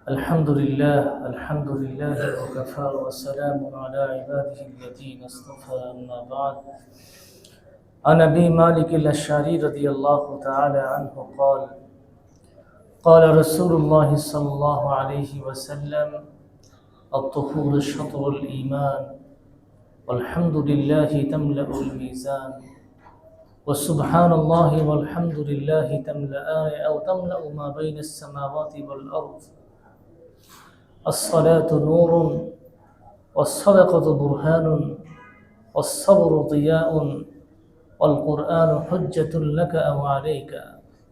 الحمد لله وكفى وسلام على عباده الذين اصطفى أما بعد. عن أبي مالك الأشعري رضي الله تعالى عنه قال رسول الله صلى الله عليه وسلم: الطهور شطر الإيمان، والحمد لله تملأ الميزان، وسبحان الله والحمد لله تملأان أو تملأ ما بين السماوات والأرض. الصلاة نور، والصدقة برهان، والصبر ضياء، والقرآن حجة لك أو عليك.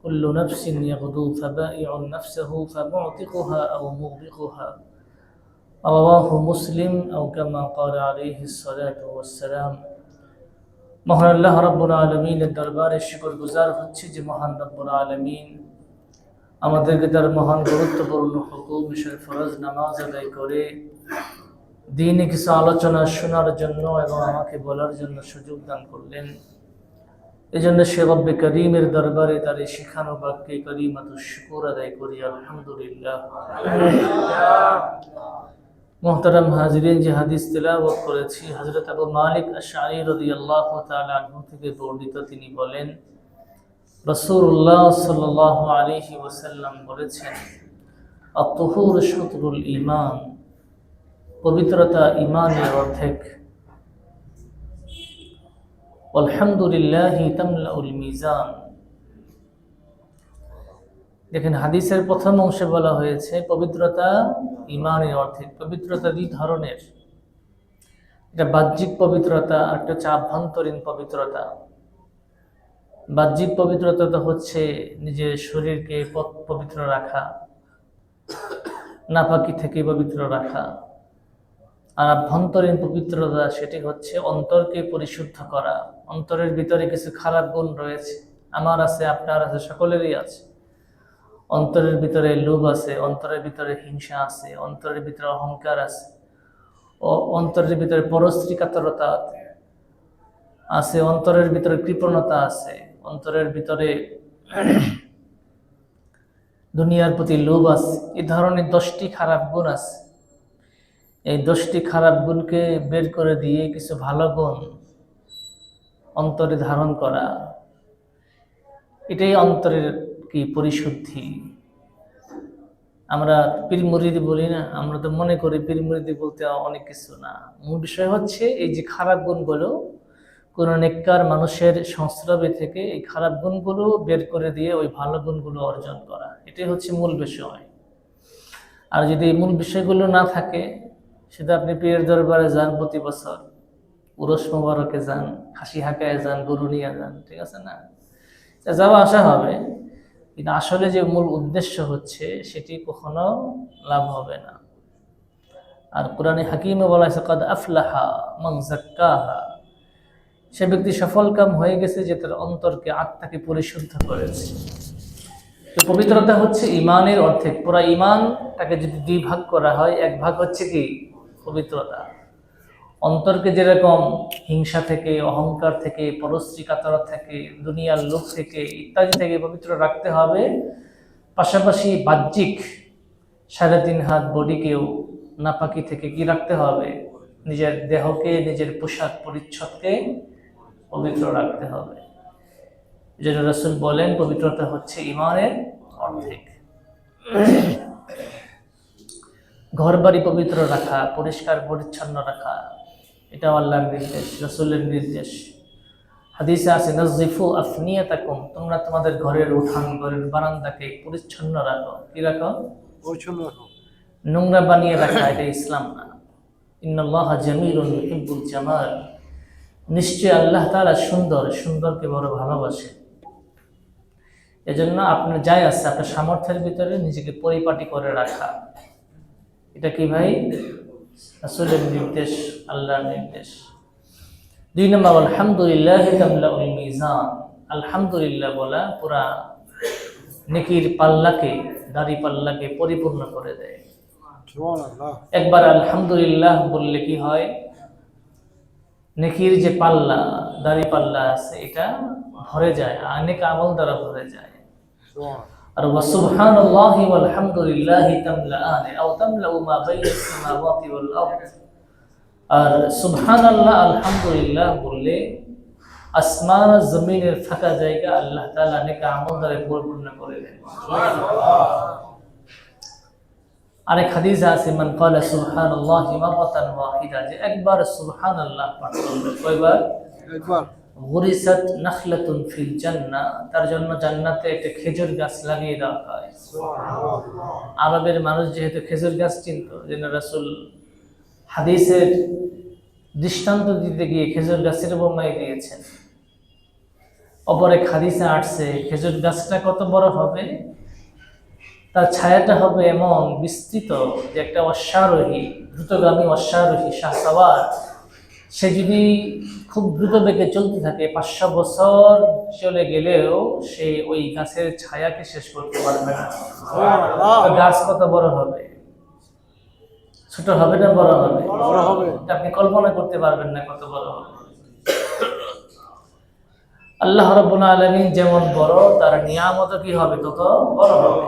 كل نفس يغدو فبائع نفسه فمعتقها أو موبقها. رواه مسلم أو كما قال عليه الصلاة والسلام. মহান আল্লাহ রাব্বুল আলামিনের দরবারে শুকরগুজার হচ্ছে যে মহান রব্বুল আলামিন আমাদেরকে তার মহান গুরুত্বপূর্ণ হুকুম বিষয় ফরজ নামাজ আদায় করে দ্বীনে কিছু আলোচনা শোনার জন্য এবং আমাকে বলার জন্য সুযোগ দান করলেন। এই জন্য সে রব্বে করিমের দরবারে তার এই শিখানো বাক্যে করিমাতুশ শুকর আদায় করি, আলহামদুলিল্লাহ। মুহতারাম হাজিরিন, যে হাদিস তেলাওয়াত করেছি হযরত আবু মালিক আশআরী রাদিয়াল্লাহু তাআলা আনহু থেকে বর্ণিত। তিনি বলেন, রাসূলুল্লাহ সাল্লাল্লাহু আলাইহি ওয়াসাল্লাম বলেছেন, আত-তুহুর শাতরুল ঈমান, পবিত্রতা ঈমানের অর্ধেক। আলহামদুলিল্লাহি তামলাউল মিজান। দেখেন, হাদিসের প্রথম অংশে বলা হয়েছে পবিত্রতা ঈমানের অর্ধেক। পবিত্রতা দুই ধরনের, এটা বাহ্যিক পবিত্রতা আর একটা হচ্ছে আভ্যন্তরীণ পবিত্রতা। বাহ্যিক পবিত্রতা হচ্ছে নিজের শরীরকে পবিত্র রাখা, নাপাকি থেকে পবিত্র রাখা। আর আভ্যন্তরীণ পবিত্রতা সেটি হচ্ছে অন্তরকে পরিশুদ্ধ করা। অন্তরের ভিতরে কিছু খারাপ গুণ রয়েছে, আমার আছে, আপনার আছে, সকলেরই আছে। অন্তরের ভিতরে লোভ আছে, অন্তরের ভিতরে হিংসা আছে, অন্তরের ভিতরে অহংকার আছে, অন্তরের ভিতরে পরশ্রী কাতরতা আছে, অন্তরের ভিতরে কৃপণতা আছে, অন্তরের ভিতরে দুনিয়ার প্রতি লোভ আছে। এই ধরনের 10টি খারাপ গুণ আছে। এই 10টি খারাপ গুণকে বের করে দিয়ে কিছু ভালো গুণ অন্তরে ধারণ করা, এটাই অন্তরের কি পরিশুদ্ধি। আমরা পীর মুরিদি বলি না, আমরা তো মনে করি পীর মুরিদি বলতে অনেক কিছু না। মূল বিষয় হচ্ছে এই যে খারাপ গুণগুলো কোন নেককার মানুষের সংস্রবে থেকে এই খারাপ গুণগুলো বের করে দিয়ে ওই ভালো গুণগুলো অর্জন করা, এটাই হচ্ছে মূল বিষয়। আর যদি এই মূল বিষয়গুলো না থাকে, সেটা আপনি পীরের দরবারে যান প্রতি বছর, উরস মোবারকে যান, খাসি হাঁকায় যান, গরু নিয়ে যান, ঠিক আছে না, যাওয়া আসা হবে, কিন্তু আসলে যে মূল উদ্দেশ্য হচ্ছে সেটি কখনো লাভ হবে না। আর কোরআনে হাকিমে বলা হয়েছে, কাদ আফলাহা মান যাক্কাহা, সে ব্যক্তি সফল কাম হয়ে গেছে যে তার অন্তরকে, আত্মাকে পরিশুদ্ধ করেছে। তো পবিত্রতা হচ্ছে ঈমানের অর্ধেক। পুরা ঈমানটাকে যদি দুই ভাগ করা হয়, এক ভাগ হচ্ছে কি পবিত্রতা। অন্তরকে যেরকম হিংসা থেকে, অহংকার থেকে, পরশ্রী কাতরতা থেকে, দুনিয়ার লোভ থেকে ইত্যাদি থেকে পবিত্র রাখতে হবে, পাশাপাশি বাহ্যিক 3.5 হাত বডিকেও নাপাকি থেকে কি রাখতে হবে, নিজের দেহকে, নিজের পোশাক পরিচ্ছদকে পবিত্র রাখতে হবে। যেটা রাসূল বলেন, পবিত্রতা হচ্ছে ঈমানের অর্ধেক। ঘর বাড়ি পবিত্র রাখা, পরিষ্কার পরিচ্ছন্ন রাখা, এটা আল্লাহর নির্দেশ, রাসূলের নির্দেশ। হাদিসে আছে, নাযিফু আফনিয়াতাকুম, তোমরা তোমাদের ঘরের উঠান, ঘরের বারান্দাকে পরিচ্ছন্ন রাখো। কি রাখো? পরিচ্ছন্ন রাখো। নোংরা বানিয়ে রাখা এটা ইসলাম না। ইন্নাল্লাহা জামিলুন ইউহিব্বুল জামাল, নিশ্চয় আল্লাহ তাআলা সুন্দর, সুন্দরকে বড় ভালোবাসে। এজন্য আপনার যাই আছে, আপনার সামর্থ্যের ভিতরে নিজেকে পরিপাটি করে রাখা, এটা কি ভাই? রাসূলের নির্দেশ, আল্লাহর নির্দেশ। 2 নম্বর, আলহামদুলিল্লাহি তামলাউল মিজান, আলহামদুলিল্লাহ বলা পুরা নেকির পাল্লাকে, দাড়ি পাল্লাকে পরিপূর্ণ করে দেয়। সুবহানাল্লাহ। একবার আলহামদুলিল্লাহ বললে কি হয়, নেকির যে পাল্লা, দাড়ি পাল্লা আছে, এটা ভরে যায়, অনেক আমল দ্বারা ভরে যায়। আর ওয়া সুবহানাল্লাহি ওয়াল হামদুলিল্লাহি তামলাআন আও তামলাউ মা বাইনাস সামাওয়াতি ওয়াল আরদ। আর সুবহানাল্লাহ আলহামদুলিল্লাহ বললে আসমান আর জমিনের ফাঁকা জায়গা আল্লাহ তাআলা নেক আমল দ্বারা পরিপূর্ণ করে দেন। আরেক হাদিসে আছে মান ক্বালা সুবহানাল্লাহি মাররাতান ওয়াহিদা, যে একবার সুবহানাল্লাহ পাঠ করবে, কয়বার? একবার। গুরিসাত নাখলাতুন ফিল জান্নাহ, তার জন্য জান্নাতে একটা খেজুর গাছ লাগিয়ে দেওয়া হয়। আরবের মানুষ যেহেতু খেজুর গাছ চিনত, যে রাসূল হাদিসের দৃষ্টান্ত দিতে গিয়ে খেজুর গাছের উপমাই দিয়েছেন। অপর এক হাদিসে আসছে খেজুর গাছটা কত বড় হবে, তার ছায়াটা হবে এমন বিস্তৃত যে একটা অশ্বারোহী, দ্রুতগামী অশ্বারোহী শাহসাওয়ার, সে যদি খুব দ্রুত বেগে চলতে থাকে 500 বছর চলে গেলেও সে ওই গাছের ছায়াকে শেষ করতে পারবে না। গাছ কত বড় হবে? ছোট হবে না বড় হবে? বড় হবে। আপনি কল্পনা করতে পারবেন না কত বড় হবে। আল্লাহ রাব্বুল আলামিন যেমন বড়, তার নিয়ামতও কি হবে? তত বড় হবে।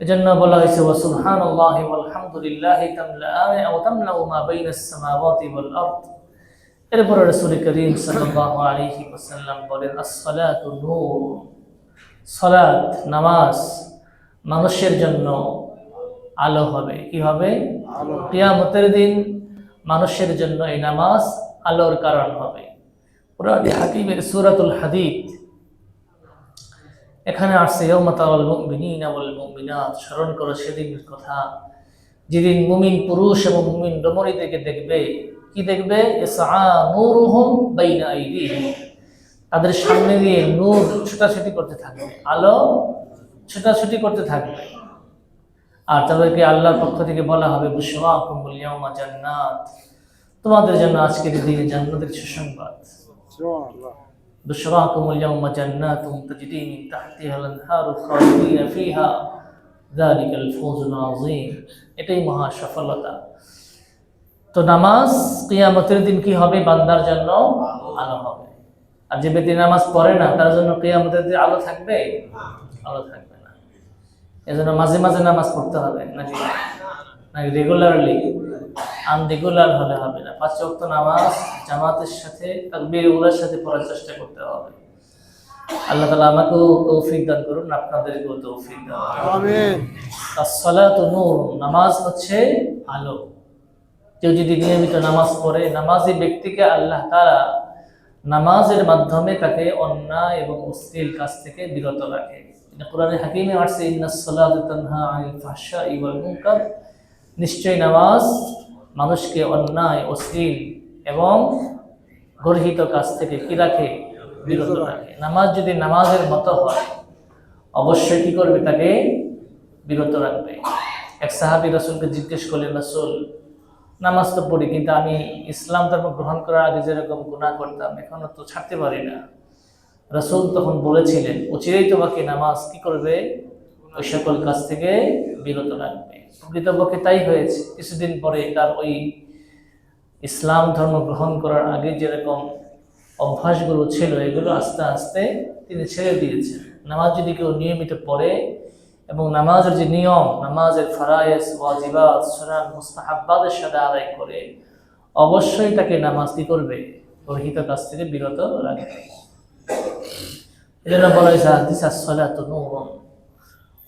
এজন্য বলা হয়েছে ওয়া সুবহানাল্লাহি ওয়াল হামদুলিল্লাহি তামলাআন আও তামলাউ মা বাইনাস সামাওয়াতি ওয়াল আরদ। এরপরে রাসূল করিম সাল্লাল্লাহু আলাইহি ওয়াসাল্লাম বলেন as-সালাতু নূর, সালাত নামাজ মানুষের জন্য আলো হবে। কি হবে? আলো। কিয়ামতের দিন মানুষের জন্য এই নামাজ আলোর কারণ হবে। কুরআনে হাকিমের সূরাতুল হাদীদ এখানে আসছে ইয়াউমা তারাল মুমিনিনা ওয়াল মুমিনাত, স্মরণ করো সেদিনের কথা যেদিন মুমিন পুরুষ এবং মুমিন রমণীদেরকে দেখবে। কি দেখবে? ইসআ নূরুহুম বাইনা আইদিহিম, তাদের সামনে দিয়ে নূর ছোটাছুটি করতে থাকবে, আলো ছোটাছুটি করতে থাকবে। আর তাদেরকে আল্লাহর পক্ষ থেকে বলা হবে বুশরাকুমুল ইয়াউমা জান্নাত, তোমাদের জন্য আজকের দিনে জান্নাতের সুসংবাদ। সুবহানাল্লাহ। বুশরাকুমুল ইয়াউমা জান্নাতুন তাজরি মিন তাহতিহাল আনহারু খালিদিনা ফিহা যালিকাল ফাওজুল আযীম, এটাই মহা সফলতা। তো নামাজ কিয়ামতের দিন কি হবে? বান্দার জন্য আলো হবে। আর যে ব্যক্তি নামাজ পড়ে না তার জন্য কিয়ামতের দিন আলো থাকবে? আলো থাকবে না। এজন্য মাঝে মাঝে নামাজ পড়তে হবে, নাকি রেগুলারলি? আনরেগুলার হলে হবে না। 5 ওয়াক্ত নামাজ জামাতের সাথে তাকবীরগুলোর সাথে পড়ার চেষ্টা করতে হবে। আল্লাহ তাআলা আমাকেও তৌফিক দান করুন, আপনাদেরকেও তৌফিক দান করুন। আমিন। as-সালাতু নূর, নামাজ হচ্ছে আলো। কেউ যদি নিয়মিত নামাজ পড়ে, নামাজি ব্যক্তিকে আল্লাহ তাআলা নামাজের মাধ্যমে তাকে অন্যায় এবং অশ্লীল কাজ থেকে বিরত রাখে। কোরআনে হাকিমে আসছে ইন্নাস সালাতা তানহা আনিল ফাহশাই ওয়াল মুনকার, নিশ্চয়ই নামাজ মানুষকে অন্যায়, অশ্লীল এবং গর্হিত কাজ থেকে কি রাখে? বিরত রাখে। নামাজ যদি নামাজের মতো হয় অবশ্যই কি করবে? তাকে বিরত রাখবে। এক সাহাবী রাসূলকে জিজ্ঞেস করলেন, রাসূল নামাজ তো পড়ি, কিন্তু আমি ইসলাম ধর্ম গ্রহণ করার আগে যেরকম গুনাহ করতাম এখনো তো ছাড়তে পারি না। রাসূল তখন বলেছিলেন অচিরেই তোমাকে নামাজ কি করবে? ওই সকল কাজ থেকে বিরত রাখবে। প্রকৃতপক্ষে তাই হয়েছে। কিছুদিন পরে তার ওই ইসলাম ধর্ম গ্রহণ করার আগে যেরকম অভ্যাসগুলো ছিল এগুলো আস্তে আস্তে তিনি ছেড়ে দিয়েছেন। নামাজ যদি কেউ নিয়মিত পড়ে এবং নামাজের যে নিয়ম, নামাজের ফরায়েজ, ওয়াজিবাত, সুনান, মুস্তাহাব্বাতের সাথে আদায় করে অবশ্যই তাকে নামাজ কি করবে? গর্হিত কাজ থেকে বিরত রাখবে। এজন্য বলা হয়েছে হাদিসে as-সালাতু নূরুন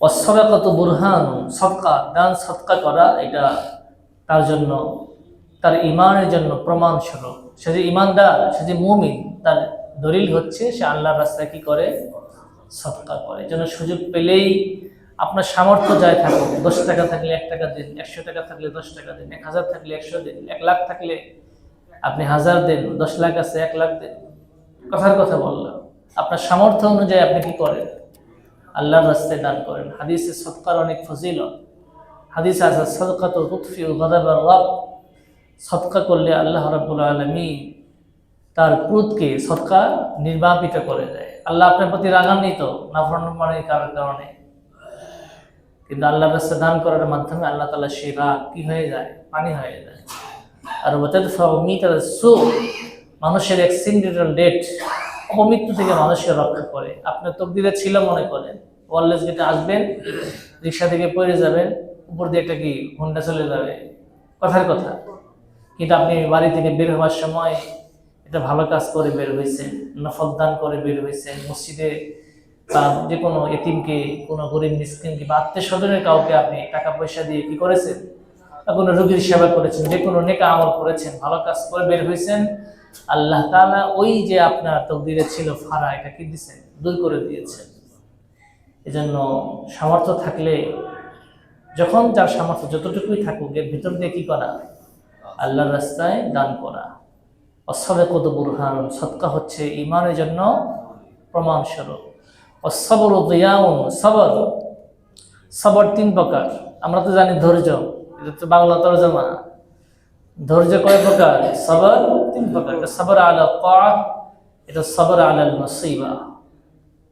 ওয়াস-সাদাকাতু বুরহানুন, সদকা দান সদকা করা এটা তার জন্য, তার ঈমানের জন্য প্রমাণ স্বরূপ। সে যে ঈমানদার, সে যে মুমিন, তার দলিল হচ্ছে সে আল্লাহর রাস্তায় কি করে? সদকা করে। যেন সুযোগ পেলেই আপনার সামর্থ্য যায় থাকুক, 10 টাকা থাকলে 1 টাকা দিন, 100 টাকা থাকলে 10 টাকা দিন, 1000 থাকলে 100 দিন, 1 লাখ থাকলে আপনি 1000 দিন, 10 লাখ আছে 1 লাখ দিন। কথার কথা বললাম, আপনার সামর্থ্য অনুযায়ী আপনি কি করেন? আল্লাহর রাস্তায় দান করেন। হাদিসে সদকার অনেক ফজিলত। হাদিসে আছে সাদকাতু তুতফিউ গাযাবার রাব, সদকা করলে আল্লাহ রাব্বুল আলামিন তার ক্রোধকে সদকা নির্বাপিত করে দেয়। আল্লাহ আপনার প্রতি রাগান্বিত নাফরমানির কারণে, কিন্তু আল্লাহর রাস্তায় দান করার মাধ্যমে আল্লাহ তাআলা সেই রাগ কি হয়ে যায়? পানি হয়ে যায়। আর ওয়াতাদফাউ মিতাল সু, মানুষের অ্যাক্সিডেন্টাল ডেথ, অপমৃত্যু থেকে মানুষকে রক্ষা করে। আপনার তকদিরে ছিল মনে করেন, ওয়ারলেস গেটে আসবেন, রিক্সা থেকে পড়ে যাবেন, উপর দিয়ে একটা কি হোন্ডা চলে যাবে, কথার কথা। কিন্তু আপনি বাড়ি থেকে বের হওয়ার সময় এটা ভালো কাজ করে বের হয়েছেন, নফল দান করে বের হয়েছেন, মসজিদে বা যে কোনো এতিমকে, কোনো গরিব মিসকিনকে বা আত্মীয় স্বজনের কাউকে আপনি টাকা পয়সা দিয়ে কি করেছেন, বা কোনো রোগীর সেবা করেছেন, যে কোনো নেকা আমল করেছেন, ভালো কাজ করে বের হয়েছেন, আল্লাহ তাআলা ওই যে আপনার তকদিরে ছিল ফারা, এটা কি দিয়েছেন, দূর করে দিয়েছেন। এজন্য সামর্থ্য থাকলে, যখন যার সামর্থ্য যতটুকুই থাকুক, এর ভিতর দিয়ে কি করা, আল্লাহর রাস্তায় দান করা। অসাদাকাতু বুরহানুন, সদকা হচ্ছে ঈমানের জন্য প্রমাণ স্বরূপ। অসবরু দিয়াউন, সবর, সবর 3 প্রকার। আমরা তো জানি ধৈর্য, এটা তো বাংলা তরজমা। ধৈর্য কয় প্রকার? সবর 3 প্রকার। এটা সবর আলা তাআ, এটা সবর আলাল মুসিবা।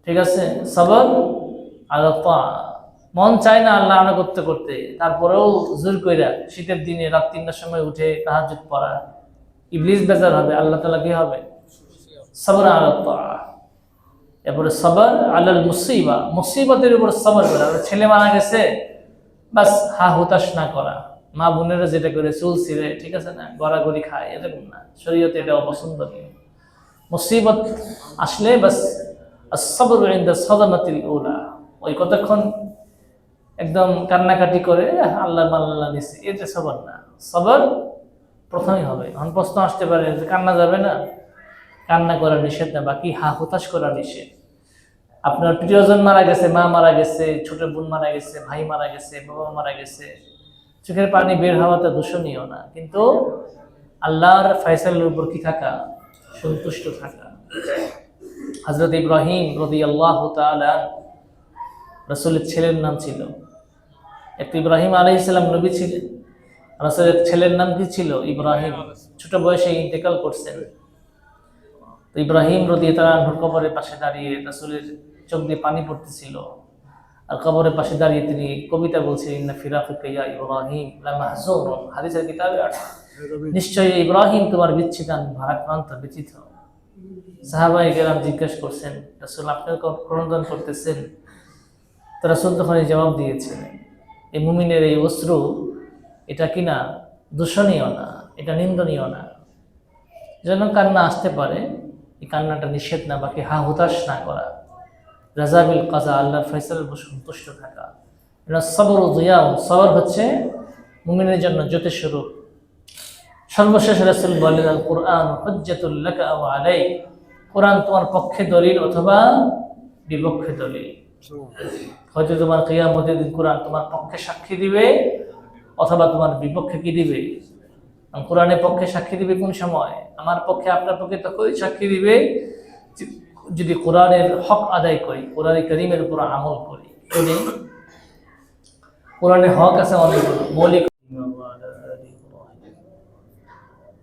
ঠিক আছে, সবর আলা তাআ, মন চায় না আল্লাহ আনুগত্য করতে, তারপরেও জোর কইরা শীতের দিনে রাত 3টার সময় উঠে তাহাজ্জুদ পড়া, ইবলিস বেজার হবে, আল্লাহ তাআলা কি হবে? সবর আলা তাআ। এরপরে সবর আলাল মুসিবা, মুসিবতের উপর সবর করা। ছেলে মারা গেছে, বাস হা হুতাশ না করা, মা বোনেরা যেটা করে চুল ছিঁড়ে, ঠিক আছে না, গড়াগড়ি খায়, এরকম না, শরীয়তে এটা অপছন্দনীয়। মুসিবত আসলে বাস as-sabru inda সাদামাতিল উলা, ওই কতক্ষণ একদম কান্নাকাটি করে আল্লাহ মাল্লাহ নিছে, এটা সবর না। সবর প্রথমেই হবে। এখন প্রশ্ন আসতে পারে যে কান্না যাবে না? কান্না করা নিষেধ না, বাকি হা হুতাশ করা নিষেধ। আপনার প্রিয়জন মারা গেছে, মা মারা গেছে, ছোট বোন মারা গেছে, ভাই মারা গেছে, বাবা মারা গেছে, চোখের পানি বের হওয়াটা দূষণীয় না, কিন্তু আল্লাহর ফয়সালার উপর কি থাকা, সন্তুষ্ট থাকা। হযরত ইব্রাহিম রাদিয়াল্লাহু তাআলা, রাসূলের ছেলের নাম ছিল, একটি ইব্রাহিম আলাইহিস সালাম নবী ছিলেন, রাসূলের ছেলের নাম কি ছিল? ইব্রাহিম। ছোট বয়সে ইন্তেকাল করছেন। তো ইব্রাহিম রাদিয়াল্লাহু আনহুর কবরের পাশে দাঁড়িয়ে রাসূলের চোখ দিয়ে পানি পড়তেছিল, আর কবরের পাশে দাঁড়িয়ে তিনি কবিতা বলছেন, ইন্না ফিরাকাকা ইয়া ইব্রাহিম লামাহজুনুন, হাদিসের কিতাবে আছে, নিশ্চয়ই ইব্রাহিম তোমার বিচ্ছেদ আমি ভারাক্রান্ত, ব্যথিত। সাহাবায়ে কেরাম জিজ্ঞেস করছেন, রাসূল আপনি ক্রন্দন করতেছেন? তো রাসূল তখন জবাব দিয়েছেন, এই মুমিনের এই অশ্রু, এটা কিনা দূষণীয় না, এটা নিন্দনীয় না, যেন কান্না আসতে পারে, এই কান্নাটা নিষেধ না, বাকি হা হুতাশ না করা। রাজাবিল কাজা, আল্লাহর ফয়সালার উপর সন্তুষ্ট থাকা। এটা সবর দিয়াউ, সবর হচ্ছে মুমিনের জন্য জ্যোতি স্বরূপ। সর্বশেষ রাসূল বলেন, আল কুরআন হুজ্জাতুল লাকা ওয়া আলাইক, কোরআন তোমার পক্ষে দলিল অথবা বিপক্ষে দলিল। হয়তো তোমার কিয়ামতের দিন কোরআন তোমার পক্ষে সাক্ষী দিবে অথবা তোমার বিপক্ষে কি দিবে। কোরআনের পক্ষে সাক্ষী দিবে কোন সময়? আমার পক্ষে, আপনার পক্ষে তখনই সাক্ষী দিবে যদি কোরআনের হক আদায় করি, কোরআনে কারীমের উপর আমল করি। কোরআনের হক আছে অনেকগুলো, মৌলিক।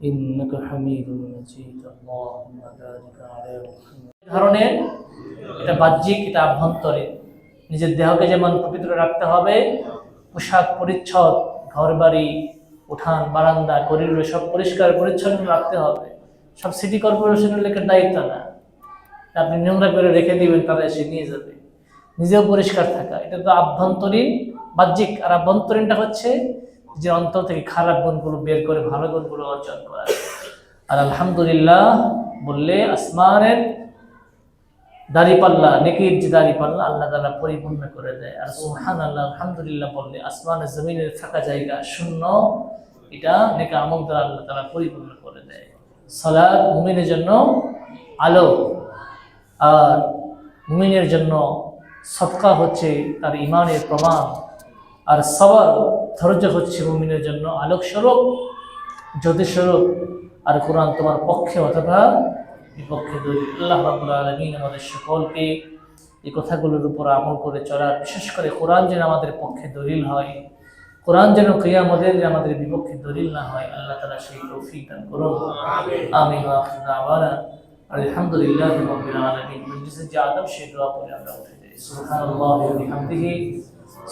ইন্নাকা হামিদুম মাজিদ, আল্লাহুম্মা বারিক আলা মুহাম্মাদ। ধরনের এটা বাহ্যিক, এটা আভ্যন্তরীণ। নিজের দেহকে যেমন পবিত্র রাখতে হবে, পোশাক পরিচ্ছদ, ঘর বাড়ি, উঠান বারান্দা, করিডোর সব পরিষ্কার পরিচ্ছন্ন রাখতে হবে। সব সিটি কর্পোরেশনের লোকের দায়িত্ব না, আপনি নোংরা করে রেখে দিবেন, তারা এসে নিয়ে যাবে। নিজেও পরিষ্কার থাকা, এটা তো আভ্যন্তরীণ বাহ্যিক। আর আভ্যন্তরীণটা হচ্ছে যে অন্তর থেকে খারাপ গুণগুলো বের করে ভালো গুণগুলো অর্জন করা। আর আলহামদুলিল্লাহ বললে আসমানের দাড়িপাল্লা, নেকির যে দাড়িপাল্লা আল্লাহ তাআলা পরিপূর্ণ করে দেয়। আর সুবহানাল্লাহ আলহামদুলিল্লাহ বললে আসমানের জমিনের ফাঁকা জায়গা শূন্য, এটা নেক আমল দ্বারা আল্লাহ তাআলা পরিপূর্ণ করে দেয়। সালাত মুমিনের জন্য আলো, আর মুমিনের জন্য সদকা হচ্ছে তার ঈমানের প্রমাণ, আর সবর ধৈর্য হচ্ছে মুমিনের জন্য আলোক স্বরূপ, জ্যোতি স্বরূপ। আর কোরআন তোমার পক্ষে অথবা বিপক্ষে দলিল। আল্লাহ রাব্বুল আলামিন আমাদের সকলকে এই কথাগুলোর উপর আমল করে চলার, বিশেষ করে কোরআন যেন আমাদের পক্ষে দলিল হয়, কোরআন যেন কিয়ামতের আমাদের বিপক্ষে দলিল না হয়, আল্লাহ তাআলা সেই তৌফিক দান করুন। আমিন ওয়া আখিরু দাওয়ানা আলহামদুলিল্লাহি রাব্বিল আলামিন। মজলিসের যে আদব সেই দোয়া করে আমরা উঠে যাই। সুবহানাল্লাহি ওয়া বিহামদিহি,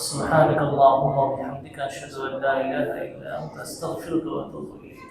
সুবহানাকাল্লাহুম্মা ওয়া বিহামদিকা, আশহাদু আন লা ইলাহা ইল্লা আনতা, আস্তাগফিরুকা ওয়া আতুবু ইলাইক।